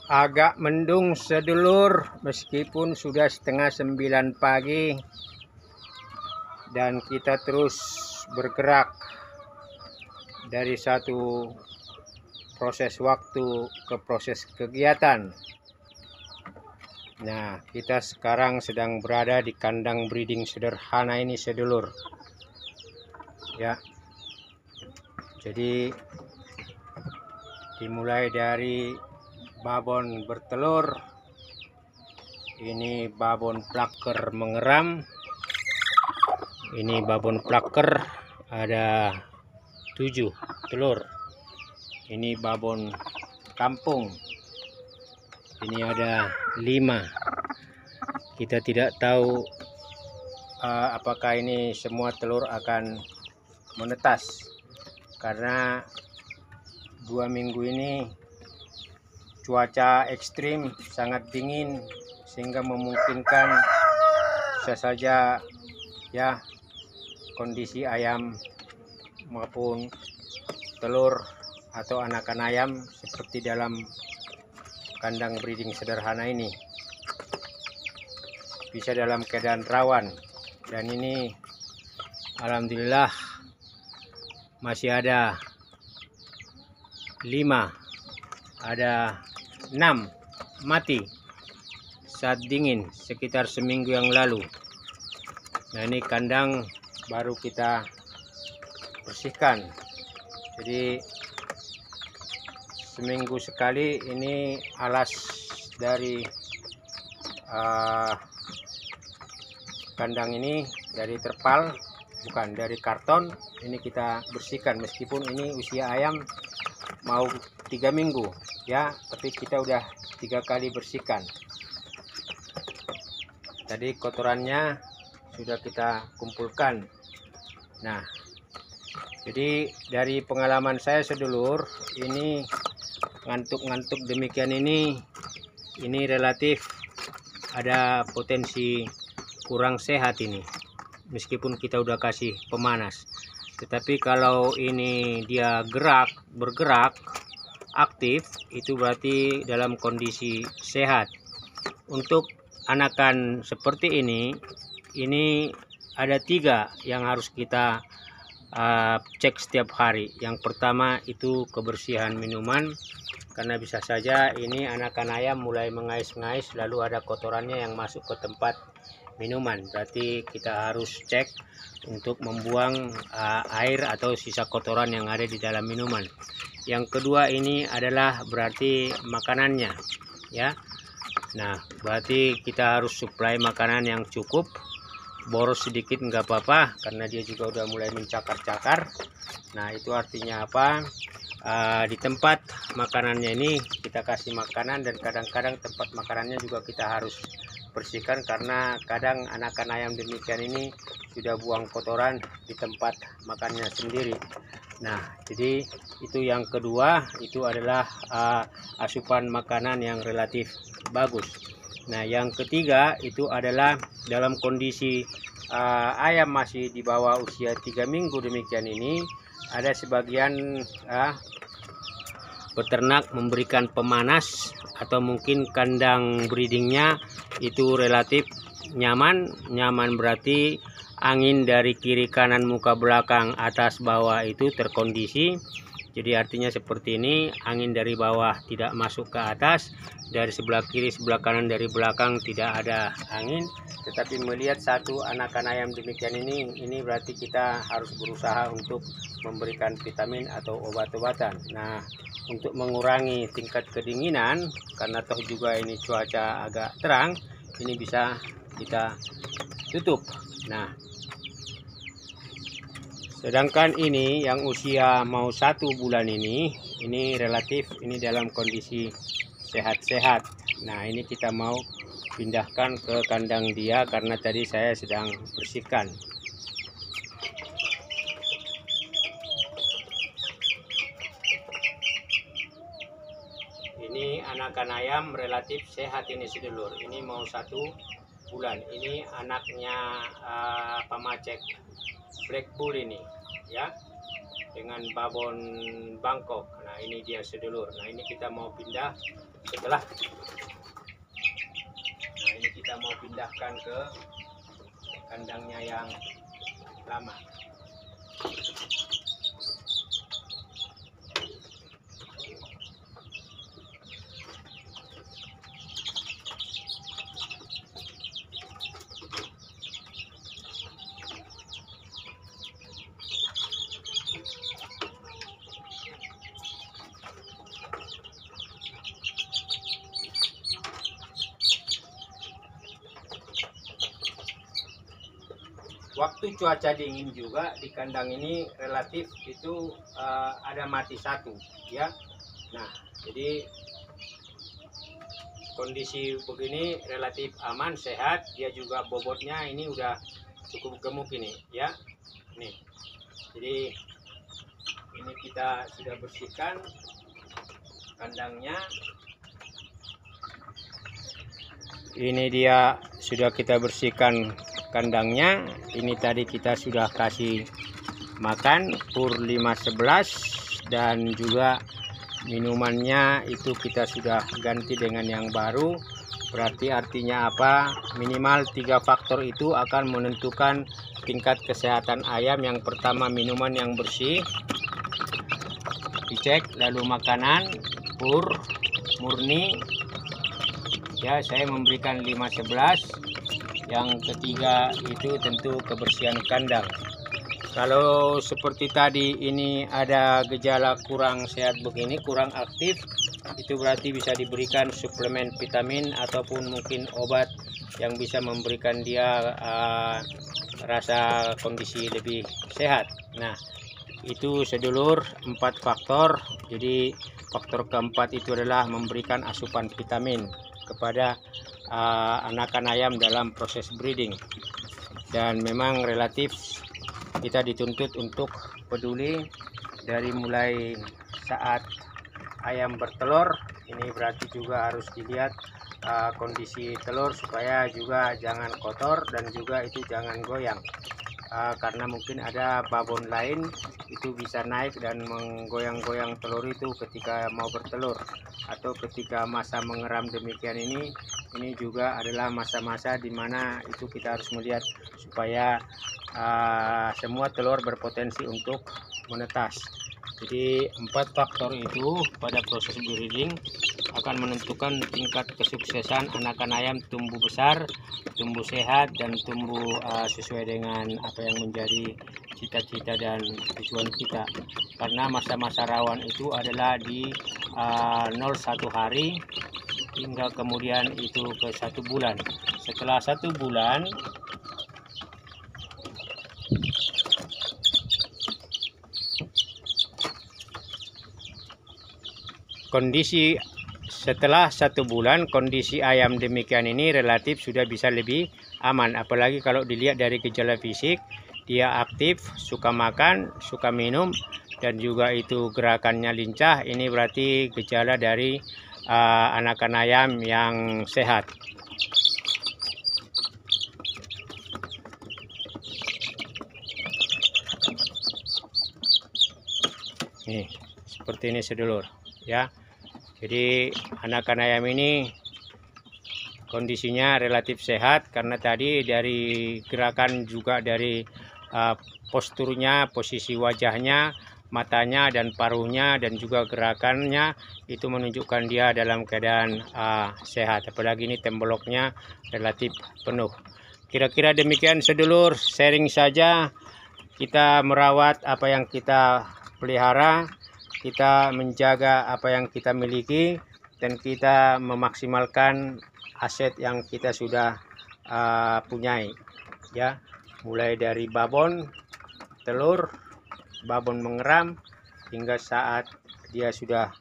Agak mendung sedulur, meskipun sudah setengah 9 pagi dan kita terus bergerak dari satu proses waktu ke proses kegiatan. Nah, kita sekarang sedang berada di kandang breeding sederhana ini sedulur. Ya. Jadi dimulai dari babon bertelur, ini babon plaker mengeram, ini babon plaker ada 7 telur, ini babon kampung, ini ada 5. Kita tidak tahu apakah ini semua telur akan menetas, karena 2 minggu ini cuaca ekstrim, sangat dingin, sehingga memungkinkan bisa saja ya kondisi ayam maupun telur atau anakan ayam seperti dalam kandang breeding sederhana ini bisa dalam keadaan rawan. Dan ini alhamdulillah masih ada 5, ada 6 mati saat dingin sekitar seminggu yang lalu. Nah, ini kandang baru kita bersihkan, jadi seminggu sekali ini alas dari kandang ini dari terpal, bukan dari karton, ini kita bersihkan. Meskipun ini usia ayam mau 3 minggu ya, tapi kita udah 3 kali bersihkan. Tadi kotorannya sudah kita kumpulkan. Nah, jadi dari pengalaman saya sedulur, ini ngantuk-ngantuk demikian ini relatif ada potensi kurang sehat ini, meskipun kita udah kasih pemanas. Tetapi kalau ini dia bergerak aktif, itu berarti dalam kondisi sehat. Untuk anakan seperti ini ada 3 yang harus kita cek setiap hari. Yang pertama itu kebersihan minuman, karena bisa saja ini anakan ayam mulai mengais-ngais lalu ada kotorannya yang masuk ke tempat minuman. Berarti kita harus cek untuk membuang air atau sisa kotoran yang ada di dalam minuman. Yang kedua ini adalah berarti makanannya ya. Nah, berarti kita harus suplai makanan yang cukup. Boros sedikit nggak apa-apa, karena dia juga udah mulai mencakar-cakar. Nah, itu artinya apa? Di tempat makanannya ini kita kasih makanan, dan kadang-kadang tempat makanannya juga kita harus bersihkan, karena kadang anakan ayam demikian ini sudah buang kotoran di tempat makannya sendiri. Nah, jadi itu yang kedua, itu adalah asupan makanan yang relatif bagus. Nah, yang ketiga itu adalah dalam kondisi ayam masih di bawah usia 3 minggu demikian ini, ada sebagian peternak memberikan pemanas, atau mungkin kandang breedingnya itu relatif nyaman berarti angin dari kiri kanan muka belakang atas bawah itu terkondisi. Jadi artinya seperti ini, angin dari bawah tidak masuk ke atas, dari sebelah kiri sebelah kanan dari belakang tidak ada angin. Tetapi melihat satu anakan ayam demikian ini berarti kita harus berusaha untuk memberikan vitamin atau obat-obatan. Nah, untuk mengurangi tingkat kedinginan, karena toh juga ini cuaca agak terang, ini bisa kita tutup. Nah, sedangkan ini yang usia mau 1 bulan ini relatif ini dalam kondisi sehat-sehat. Nah, ini kita mau pindahkan ke kandang dia, karena tadi saya sedang bersihkan. Ini anakan ayam relatif sehat ini sedulur. Ini mau 1 bulan. Ini anaknya pamacek Black Bull ini ya, dengan babon Bangkok. Nah, ini dia sedulur. Nah, ini kita mau pindah setelah ini kita mau pindahkan ke kandangnya yang lama. Waktu cuaca dingin juga di kandang ini relatif itu ada mati satu ya. Nah, jadi kondisi begini relatif aman, sehat. Dia juga bobotnya ini udah cukup gemuk ini ya. Nih, jadi ini kita sudah bersihkan kandangnya. Ini dia sudah kita bersihkan kandangnya. Ini tadi kita sudah kasih makan pur 511 dan juga minumannya itu kita sudah ganti dengan yang baru. Berarti artinya apa? Minimal 3 faktor itu akan menentukan tingkat kesehatan ayam. Yang pertama, minuman yang bersih dicek, lalu makanan pur murni ya, saya memberikan 511. Yang ketiga itu tentu kebersihan kandang. Kalau seperti tadi ini ada gejala kurang sehat begini, kurang aktif, itu berarti bisa diberikan suplemen vitamin ataupun mungkin obat yang bisa memberikan dia rasa kondisi lebih sehat. Nah, itu sedulur 4 faktor. Jadi faktor keempat itu adalah memberikan asupan vitamin kepada anakan ayam dalam proses breeding. Dan memang relatif kita dituntut untuk peduli dari mulai saat ayam bertelur. Ini berarti juga harus dilihat kondisi telur supaya juga jangan kotor dan juga itu jangan goyang. Karena mungkin ada babon lain itu bisa naik dan menggoyang-goyang telur itu ketika mau bertelur, atau ketika masa mengeram demikian ini juga adalah masa-masa di mana itu kita harus melihat supaya semua telur berpotensi untuk menetas. Jadi 4 faktor itu pada proses breeding akan menentukan tingkat kesuksesan anakan ayam tumbuh besar, tumbuh sehat, dan tumbuh sesuai dengan apa yang menjadi cita-cita dan tujuan kita. Karena masa-masa rawan itu adalah di 01 hari hingga kemudian itu ke 1 bulan. Setelah 1 bulan kondisi setelah 1 bulan kondisi ayam demikian ini relatif sudah bisa lebih aman. Apalagi kalau dilihat dari gejala fisik, dia aktif, suka makan, suka minum, dan juga itu gerakannya lincah. Ini berarti gejala dari anakan ayam yang sehat. Nih, seperti ini sedulur ya. Jadi anakan ayam ini kondisinya relatif sehat karena tadi dari gerakan juga dari posturnya, posisi wajahnya, matanya dan paruhnya dan juga gerakannya itu menunjukkan dia dalam keadaan sehat. Apalagi ini temboloknya relatif penuh. Kira-kira demikian sedulur, sharing saja. Kita merawat apa yang kita pelihara, kita menjaga apa yang kita miliki, dan kita memaksimalkan aset yang kita sudah punyai ya, mulai dari babon, telur, babon mengeram, hingga saat dia sudah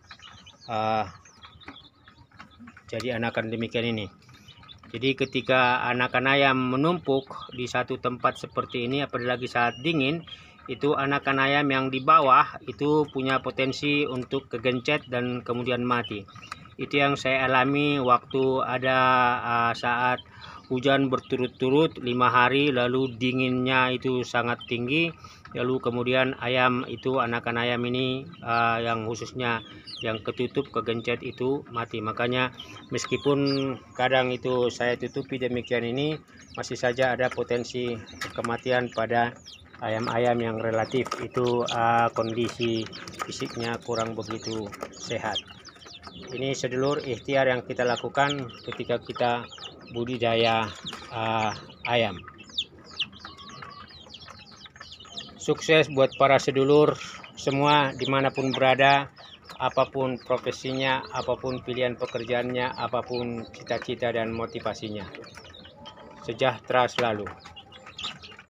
jadi anakan demikian ini. Jadi ketika anakan ayam menumpuk di satu tempat seperti ini, apalagi saat dingin, itu anakan ayam yang di bawah itu punya potensi untuk kegencet dan kemudian mati. Itu yang saya alami waktu ada saat hujan berturut-turut 5 hari, lalu dinginnya itu sangat tinggi. Lalu kemudian ayam itu, anakan ayam ini yang khususnya yang ketutup, kegencet itu mati. Makanya meskipun kadang itu saya tutupi demikian ini, masih saja ada potensi kematian pada ayam-ayam yang relatif itu kondisi fisiknya kurang begitu sehat. Ini sedulur ikhtiar yang kita lakukan ketika kita budidaya ayam. Sukses buat para sedulur semua dimanapun berada, apapun profesinya, apapun pilihan pekerjaannya, apapun cita-cita dan motivasinya. Sejahtera selalu.